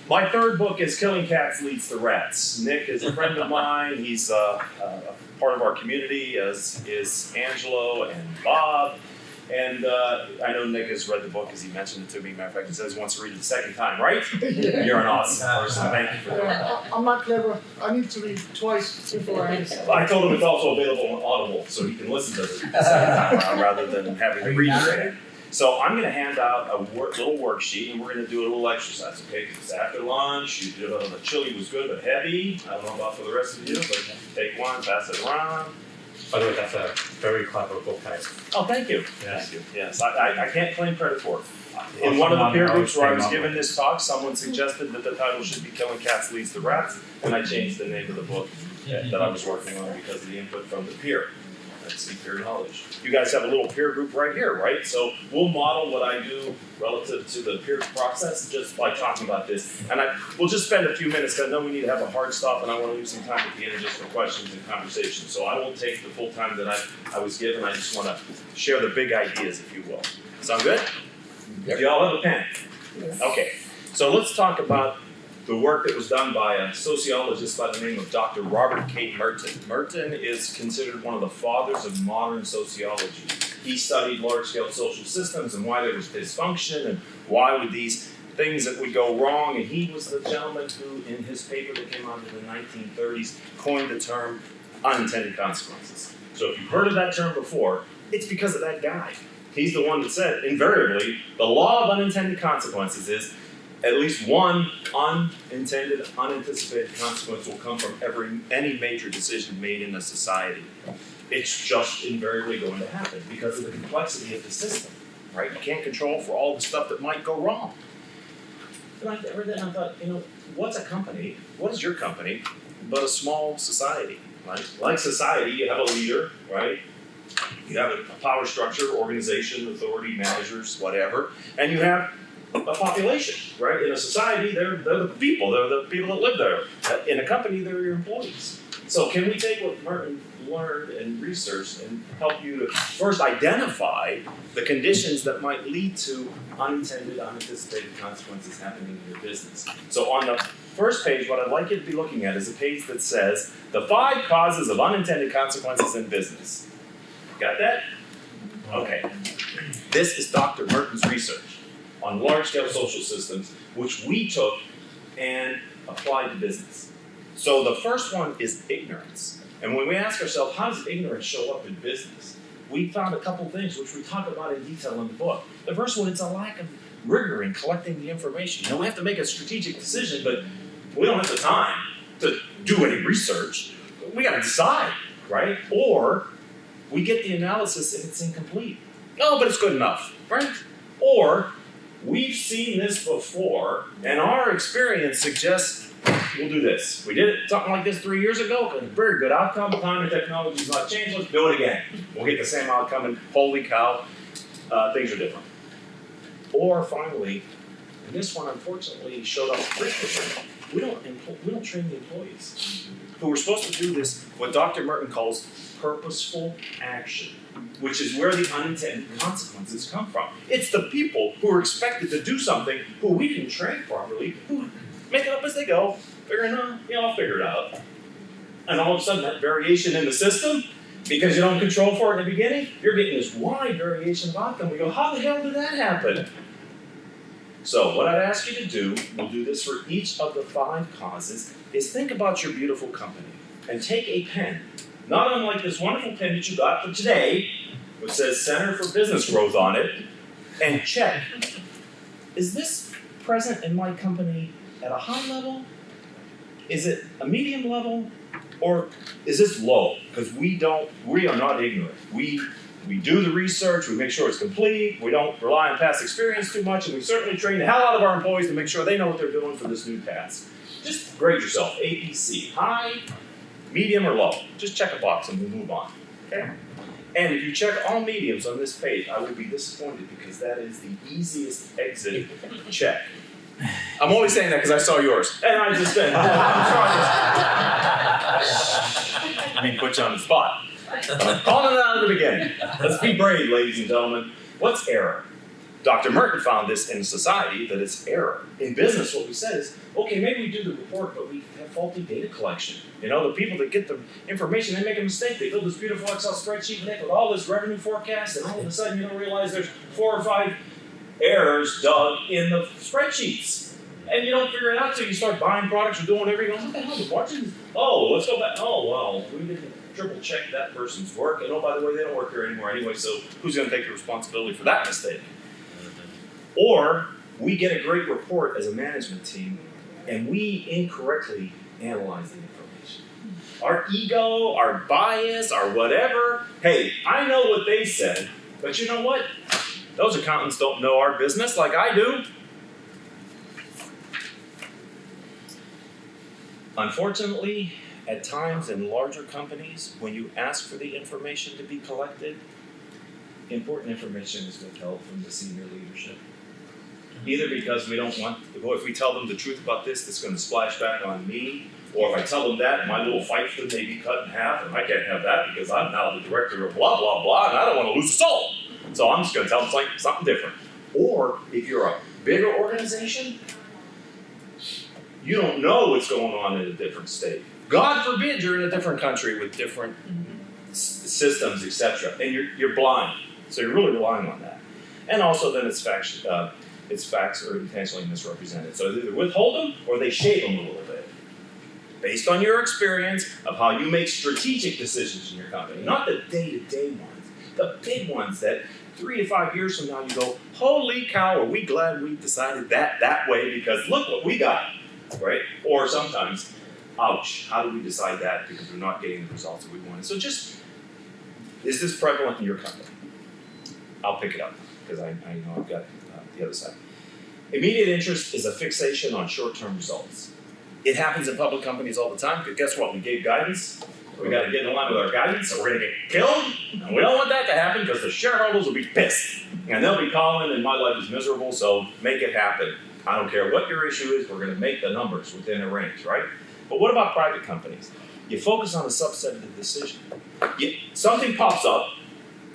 My third book is Killing Cats Leads to Rats. Nick is a friend of mine. He's a part of our community, as is Angelo and Bob. And I know Nick has read the book because he mentioned it to me. Matter of fact, he says he wants to read it the second time, right? Yeah. You're an awesome person. Thank you for that. I'm not clever. I need to read twice before I understand. I told him it's also available on Audible, so he can listen to it the second time around rather than having to read it. So I'm going to hand out a little worksheet, and we're going to do a little exercise, okay? Because it's after lunch. You did the chili was good but heavy. I don't know about for the rest of you, but take one, pass it around. By the way, that's a very clever book, guys. Oh, thank you. Yes. Thank you. Yes, I can't claim credit for it. In one of the peer groups where I was given this talk, someone suggested that the title should be Killing Cats Leads to Rats, and I changed the name of the book that I was working on because of the input from the peer. That's the peer knowledge. You guys have a little peer group right here, right? So we'll model what I do relative to the peer process just by talking about this. And we'll just spend a few minutes, because I know we need to have a hard stop, and I want to leave some time at the end just for questions and conversation. So I won't take the full time that I was given. I just want to share the big ideas, if you will. Sound good? Yep. Do y'all have a pen? Yes. Okay. So let's talk about the work that was done by a sociologist by the name of Dr. Robert K. Merton. Merton is considered one of the fathers of modern sociology. He studied large-scale social systems and why there was dysfunction and why would these things that would go wrong. And he was the gentleman who, in his paper that came out in the 1930s, coined the term unintended consequences. So if you've heard of that term before, it's because of that guy. He's the one that said, invariably, the law of unintended consequences is at least one unintended, unanticipated consequence will come from any major decision made in a society. It's just invariably going to happen because of the complexity of the system, right? You can't control for all the stuff that might go wrong. And I read that and I thought, what's a company? What is your company but a small society, right? Like society, you have a leader, right? You have a power structure, organization, authority, managers, whatever, and you have a population, right? In a society, they're the people that live there. In a company, they're your employees. So can we take what Merton learned and researched and help you to first identify the conditions that might lead to unintended, unanticipated consequences happening in your business? So on the first page, what I'd like you to be looking at is a page that says, the 5 causes of unintended consequences in business. Got that? Okay. This is Dr. Merton's research on large-scale social systems, which we took and applied to business. So the first one is ignorance. And when we ask ourselves, how does ignorance show up in business? We found a couple things which we talk about in detail in the book. The first one, it's a lack of rigor in collecting the information. We have to make a strategic decision, but we don't have the time to do any research. We got to decide, right? Or we get the analysis and it's incomplete. No, but it's good enough, right? Or we've seen this before, and our experience suggests we'll do this. We did something like this 3 years ago, got a very good outcome. Time and technology's not changed. Let's do it again. We'll get the same outcome, and holy cow, things are different. Or finally, and this one unfortunately showed up frequently, we don't train the employees who are supposed to do this, what Dr. Merton calls purposeful action, which is where the unintended consequences come from. It's the people who are expected to do something who we didn't train properly, who make it up as they go, figuring out, I'll figure it out. And all of a sudden, that variation in the system, because you don't control for it in the beginning, you're getting this wide variation of outcome. We go, how the hell did that happen? So what I'd ask you to do, we'll do this for each of the 5 causes, is think about your beautiful company and take a pen, not unlike this wonderful pen that you got for today, which says Center for Business Growth on it, and check, is this present in my company at a high level? Is it a medium level? Or is this low? Because we are not ignorant. We do the research, we make sure it's complete, we don't rely on past experience too much, and we certainly train the hell out of our employees to make sure they know what they're doing for this new task. Just grade yourself, A, B, C, high, medium, or low. Just check a box and we'll move on, okay? And if you check all mediums on this page, I will be disappointed because that is the easiest exit check. I'm only saying that because I saw yours. And I just said, I mean, put you on the spot. Calling it out at the beginning. Let's be brave, ladies and gentlemen. What's error? Dr. Merton found this in society that it's error. In business, what we said is, okay, maybe we do the report, but we have faulty data collection. You know, the people that get the information, they make a mistake. They build this beautiful Excel spreadsheet and they put all this revenue forecast, and all of a sudden you don't realize there's 4 or 5 errors dug in the spreadsheets. And you don't figure it out until you start buying products or doing whatever. You go, what the hell, the margins? Oh, let's go back. Oh, well, we didn't triple check that person's work. And oh, by the way, they don't work here anymore anyway, so who's going to take the responsibility for that mistake? Or we get a great report as a management team and we incorrectly analyze the information. Our ego, our bias, our whatever, hey, I know what they said, but you know what? Those accountants don't know our business like I do. Unfortunately, at times in larger companies, when you ask for the information to be collected, important information is withheld from the senior leadership. Either because we don't want, if we tell them the truth about this, it's going to splash back on me, or if I tell them that, my little fiefdom may be cut in half, and I can't have that because I'm now the director of blah, blah, blah, and I don't want to lose a soul. So I'm just going to tell them something different. Or if you're a bigger organization, you don't know what's going on in a different state. God forbid you're in a different country with different systems, etc., and you're blind. So you're really relying on that. And also then its facts are intentionally misrepresented. So they either withhold them or they shade them a little bit. Based on your experience of how you make strategic decisions in your company, not the day-to-day ones, the big ones that 3 to 5 years from now you go, holy cow, are we glad we decided that way because look what we got, right? Or sometimes, ouch, how do we decide that because we're not getting the results that we wanted? So just, is this prevalent in your company? I'll pick it up because I know I've got the other side. Immediate interest is a fixation on short-term results. It happens in public companies all the time because guess what? We gave guidance. We got to get in line with our guidance or we're going to get killed. And we don't want that to happen because the shareholders will be pissed. And they'll be calling and my life is miserable, so make it happen. I don't care what your issue is, we're going to make the numbers within a range, right? But what about private companies? You focus on a subset of the decision. Something pops up,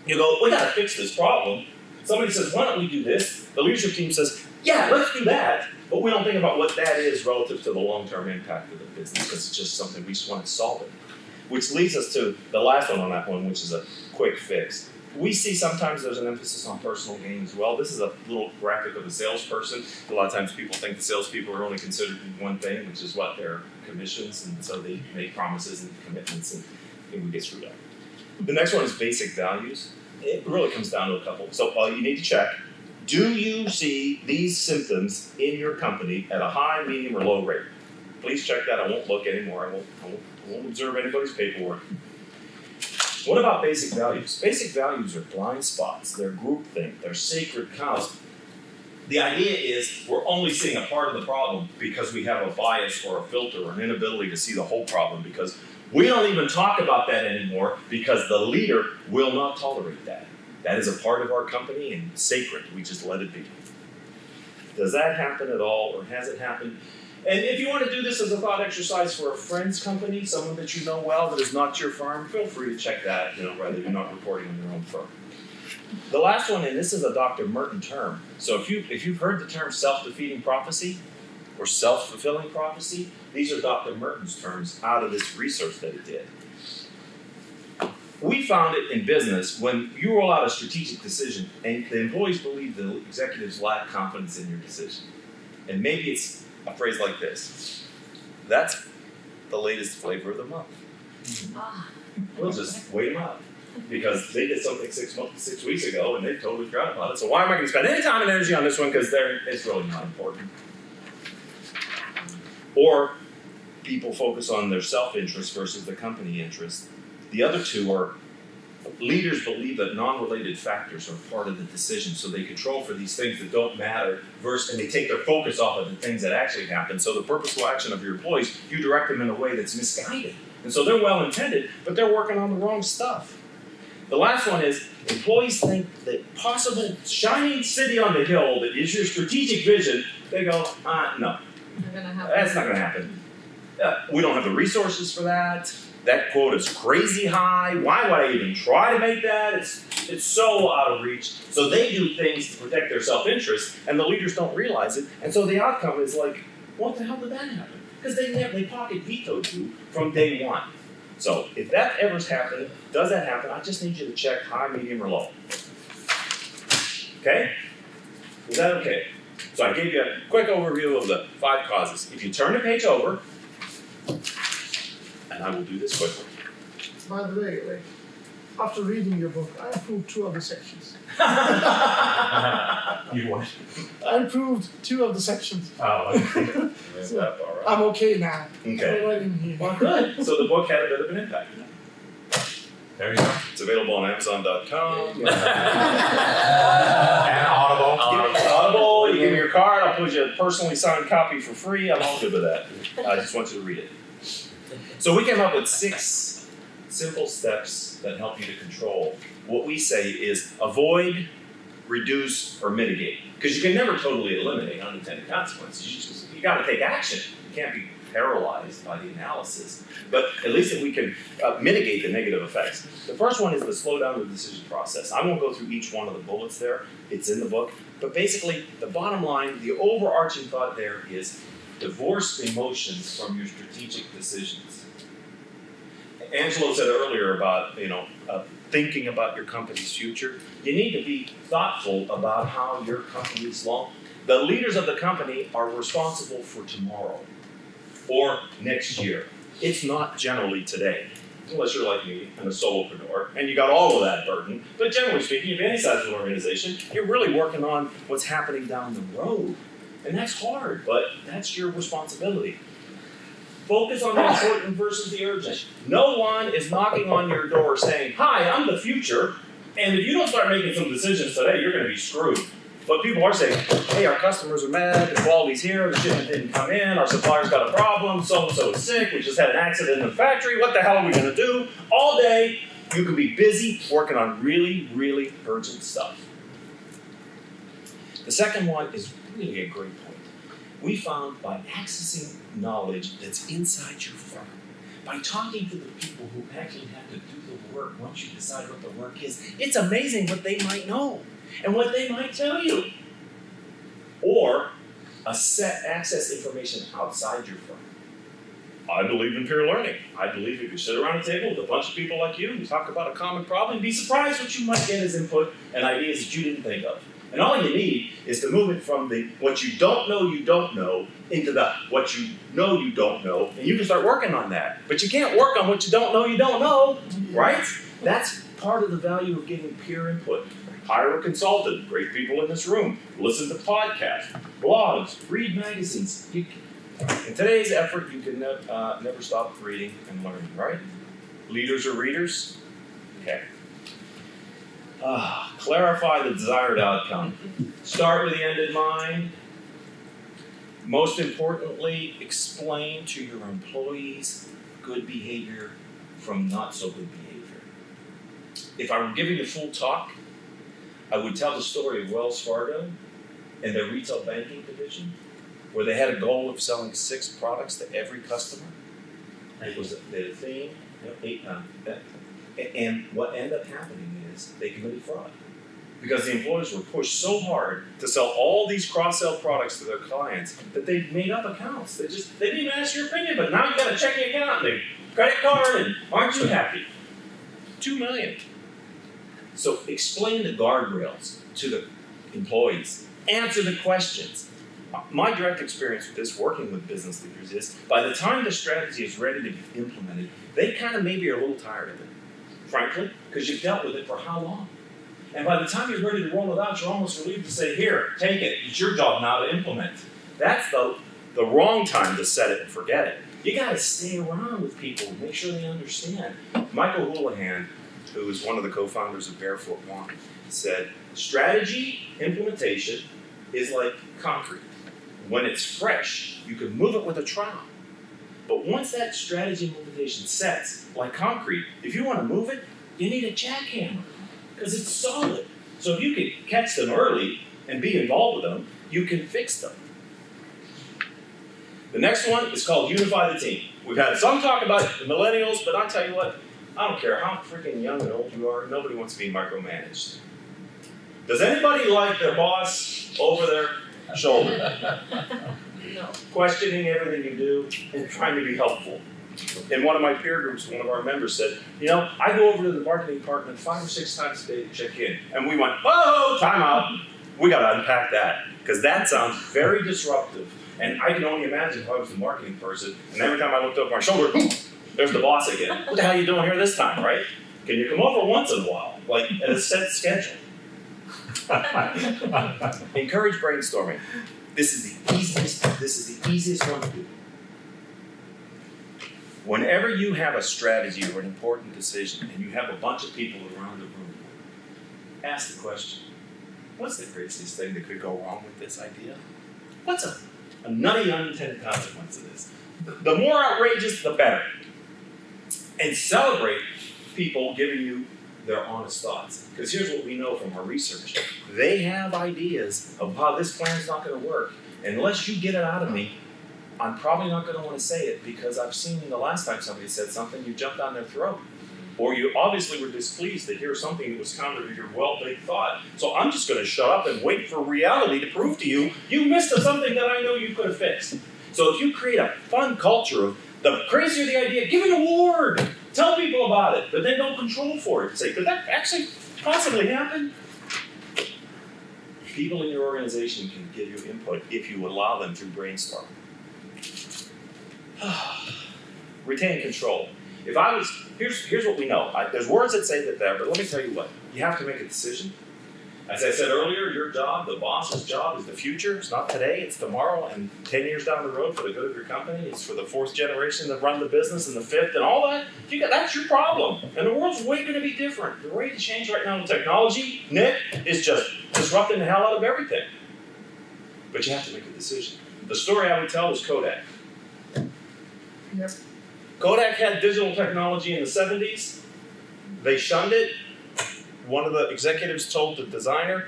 you go, we got to fix this problem. Somebody says, why don't we do this? The leadership team says, yeah, let's do that. But we don't think about what that is relative to the long-term impact of the business because it's just something we just want to solve it. Which leads us to the last one on that one, which is a quick fix. We see sometimes there's an emphasis on personal gain as well. This is a little graphic of a salesperson. A lot of times people think the salespeople are only considered one thing, which is what their commissions, and so they make promises and commitments, and we get screwed up. The next one is basic values. It really comes down to a couple. So you need to check, do you see these symptoms in your company at a high, medium, or low rate? Please check that. I won't look anymore. I won't observe anybody's paperwork. What about basic values? Basic values are blind spots. They're groupthink. They're sacred cows. The idea is we're only seeing a part of the problem because we have a bias or a filter or an inability to see the whole problem because we don't even talk about that anymore because the leader will not tolerate that. That is a part of our company and sacred. We just let it be. Does that happen at all or has it happened? And if you want to do this as a thought exercise for a friend's company, someone that you know well that is not your firm, feel free to check that, rather than not reporting on your own firm. The last one, and this is a Dr. Merton term. So if you've heard the term self-defeating prophecy or self-fulfilling prophecy, these are Dr. Merton's terms out of this research that he did. We found it in business when you roll out a strategic decision and the employees believe the executives lack confidence in your decision. And maybe it's a phrase like this. That's the latest flavor of the month. We'll just wait them out. Because they did something 6 weeks ago and they totally forgot about it. So why am I going to spend any time and energy on this one? Because it's really not important. Or people focus on their self-interest versus the company interest. The other two are leaders believe that non-related factors are part of the decision, so they control for these things that don't matter, and they take their focus off of the things that actually happen. So the purposeful action of your employees, you direct them in a way that's misguided. And so they're well-intended, but they're working on the wrong stuff. The last one is employees think that possible shining city on the hill that is your strategic vision, they go, no, that's not going to happen. We don't have the resources for that. That quote is crazy high. Why would I even try to make that? It's It's so out of reach. So they do things to protect their self-interest, and the leaders don't realize it. And so the outcome is like, what the hell did that happen? Because they pocket vetoed you from day one. So if that ever does that happen, I just need you to check high, medium, or low. Okay? Is that okay? So I gave you a quick overview of the 5 causes. If you turn the page over, and I will do this quickly. By the way, after reading your book, I improved 2 of the sections. You what? I improved 2 of the sections. Oh, okay. So, I'm okay now. Okay. I'm right in here. Well, good. So the book had a bit of an impact. There you go. It's available on Amazon.com. And Audible. Audible, you give me your card, I'll put you a personally signed copy for free. I'm all good with that. I just want you to read it. So we came up with 6 simple steps that help you to control. What we say is avoid, reduce, or mitigate. Because you can never totally eliminate unintended consequences. You got to take action. You can't be paralyzed by the analysis. But at least if we can mitigate the negative effects. The first one is to slow down the decision process. I won't go through each one of the bullets there. It's in the book. But basically, the bottom line, the overarching thought there is divorce emotions from your strategic decisions. Angelo said earlier about, thinking about your company's future. You need to be thoughtful about how your company's the leaders of the company are responsible for tomorrow or next year. It's not generally today, unless you're like me and a solopreneur, and you got all of that burden. But generally speaking, if any size of an organization, you're really working on what's happening down the road. And that's hard, but that's your responsibility. Focus on the important versus the urgent. No one is knocking on your door saying, "Hi, I'm the future, and if you don't start making some decisions today, you're going to be screwed." But people are saying, "Hey, our customers are mad, the quality's here, the shipment didn't come in, our supplier's got a problem, so-and-so is sick, we just had an accident in the factory, what the hell are we going to do?" All day, you could be busy working on really, really urgent stuff. The second one is really a great point. We found by accessing knowledge that's inside your firm, by talking to the people who actually have to do the work once you decide what the work is, it's amazing what they might know and what they might tell you. Or access information outside your firm. I believe in peer learning. I believe if you sit around a table with a bunch of people like you and talk about a common problem, be surprised what you might get as input and ideas that you didn't think of. And all you need is to move it from the what you don't know into the what you don't know, and you can start working on that. But you can't work on what you don't know, right? That's part of the value of getting peer input. Hire a consultant, great people in this room, listen to podcasts, blogs, read magazines. In today's effort, you can never stop reading and learning, right? Leaders are readers? Okay. Clarify the desired outcome. Start with the end in mind. Most importantly, explain to your employees good behavior from not so good behavior. If I were giving a full talk, I would tell the story of Wells Fargo and their retail banking division, where they had a goal of selling 6 products to every customer. It was their theme, and what ended up happening is they committed fraud. Because the employees were pushed so hard to sell all these cross-sell products to their clients that they made up accounts. They didn't even ask your opinion, but now you got a checking account and a credit card, and aren't you happy? $2 million. So explain the guardrails to the employees. Answer the questions. My direct experience with this, working with business leaders, is by the time the strategy is ready to be implemented, they kind of maybe are a little tired of it, frankly, because you've dealt with it for how long? And by the time you're ready to roll it out, you're almost relieved to say, "Here, take it. It's your job now to implement." That's the wrong time to set it and forget it. You got to stay around with people and make sure they understand. Michael Houlihan, who is one of the co-founders of Barefoot Wine, said, strategy implementation is like concrete. When it's fresh, you can move it with a trowel. But once that strategy implementation sets, like concrete, if you want to move it, you need a jackhammer, because it's solid. So if you can catch them early and be involved with them, you can fix them. The next one is called Unify the Team. We've had some talk about the millennials, but I tell you what, I don't care how freaking young and old you are, nobody wants to be micromanaged. Does anybody like their boss over their shoulder, No. questioning everything you do and trying to be helpful? In one of my peer groups, one of our members said, I go over to the marketing department 5 or 6 times a day to check in. And we went, whoa, time out. We got to unpack that, because that sounds very disruptive. And I can only imagine if I was the marketing person, and every time I looked over my shoulder, there's the boss again. What the hell are you doing here this time, right? Can you come over once in a while, like at a set schedule? Encourage brainstorming. This is the easiest one to do. Whenever you have a strategy or an important decision and you have a bunch of people around the room, ask the question, what's the craziest thing that could go wrong with this idea? What's a nutty unintended consequence of this? The more outrageous, the better. And celebrate people giving you their honest thoughts. Because here's what we know from our research. They have ideas of how this plan's not going to work. Unless you get it out of me, I'm probably not going to want to say it, because I've seen the last time somebody said something, you jumped down their throat. Or you obviously were displeased to hear something that was counter to your well-baked thought. So I'm just going to shut up and wait for reality to prove to you, you missed something that I know you could have fixed. So if you create a fun culture of the crazier the idea, give an award. Tell people about it, but then don't control for it. Say, could that actually possibly happen? People in your organization can give you input if you allow them to brainstorm. Retain control. Here's what we know. There's words that say that there, but let me tell you what. You have to make a decision. As I said earlier, your job, the boss's job, is the future. It's not today, it's tomorrow, and 10 years down the road for the good of your company. It's for the 4th generation that run the business, and the 5th, and all that. That's your problem. And the world's way going to be different. The rate of change right now in technology, Nick, is just disrupting the hell out of everything. But you have to make a decision. The story I would tell is Kodak. Yep. Kodak had digital technology in the 70s. They shunned it. One of the executives told the designer,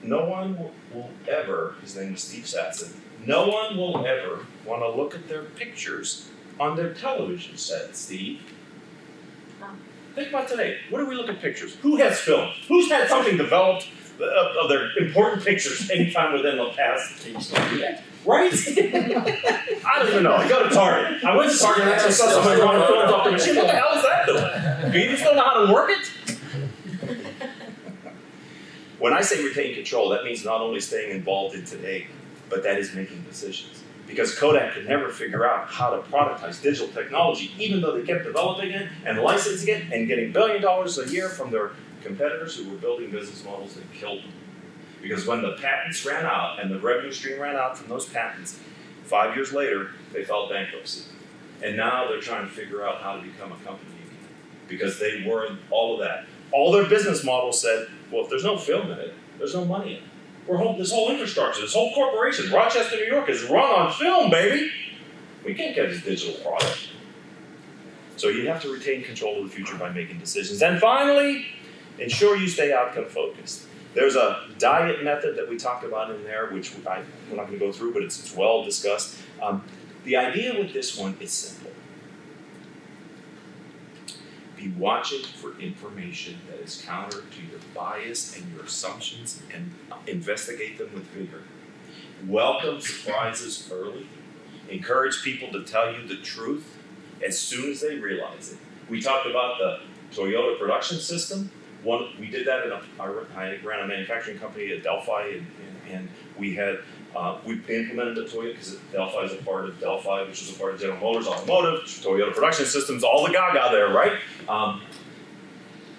no one will ever, his name was Steve Satson, no one will ever want to look at their pictures on their television set, Steve. Think about today. What do we look at pictures? Who has film? Who's had something developed of their important pictures anytime within the past? Right? I don't even know. I go to Target. I went to Target and actually saw somebody running films off the machine. What the hell is that doing? Do you just don't know how to work it? When I say retain control, that means not only staying involved in today, but that is making decisions. Because Kodak could never figure out how to productize digital technology, even though they kept developing it and licensing it and getting $1 billion a year from their competitors who were building business models that killed them. Because when the patents ran out and the revenue stream ran out from those patents, 5 years later, they filed bankruptcy. And now they're trying to figure out how to become a company again. Because they weren't all of that. All their business models said, well, if there's no film in it, there's no money in it. This whole infrastructure, this whole corporation, Rochester, New York, is run on film, baby. We can't get this digital product. So you have to retain control of the future by making decisions. And finally, ensure you stay outcome focused. There's a diet method that we talked about in there, which we're not going to go through, but it's well discussed. The idea with this one is simple. Be watching for information that is counter to your bias and your assumptions, and investigate them with vigor. Welcome surprises early. Encourage people to tell you the truth as soon as they realize it. We talked about the Toyota production system. We did that I ran a manufacturing company at Delphi, and we implemented the Toyota, because Delphi is a part of Delphi, which is a part of General Motors Automotive, Toyota Production Systems, all the gaga there, right?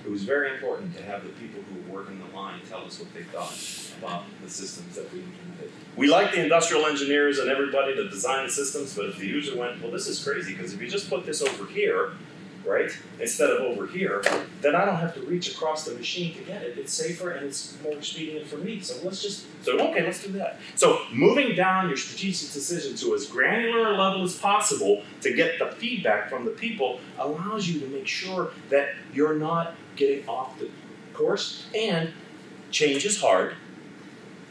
It was very important to have the people who were working the line tell us what they thought about the systems that we implemented. We like the industrial engineers and everybody to design the systems, but if the user went, well, this is crazy, because if you just put this over here, right, instead of over here, then I don't have to reach across the machine to get it. It's safer and it's more expedient for me. So let's do that. So moving down your strategic decision to as granular a level as possible to get the feedback from the people allows you to make sure that you're not getting off the course. And change is hard.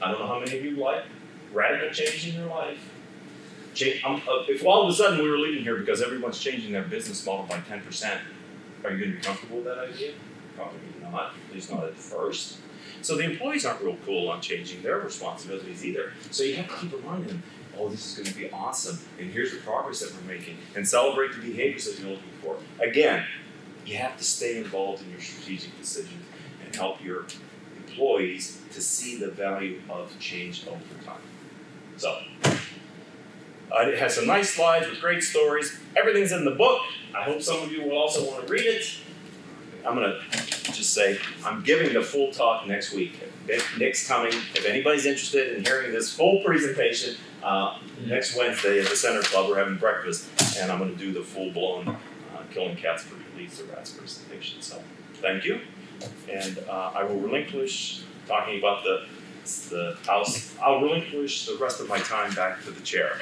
I don't know how many of you like radical change in your life. If all of a sudden we were leaving here because everyone's changing their business model by 10%, Are you going to be comfortable with that idea? Probably not, at least not at first. So the employees aren't real cool on changing their responsibilities either. So you have to keep reminding them, oh, this is going to be awesome, and here's the progress that we're making, and celebrate the behaviors that you're looking for. Again, you have to stay involved in your strategic decisions and help your employees to see the value of change over time. So, it has some nice slides with great stories. Everything's in the book. I hope some of you will also want to read it. I'm going to just say, I'm giving the full talk next week. Nick's coming. If anybody's interested in hearing this full presentation, next Wednesday at the Center Club, we're having breakfast, and I'm going to do the full-blown Killing Cats for Police or Rats presentation. So, thank you. And I will relinquish talking about the house. I'll relinquish the rest of my time back to the chair.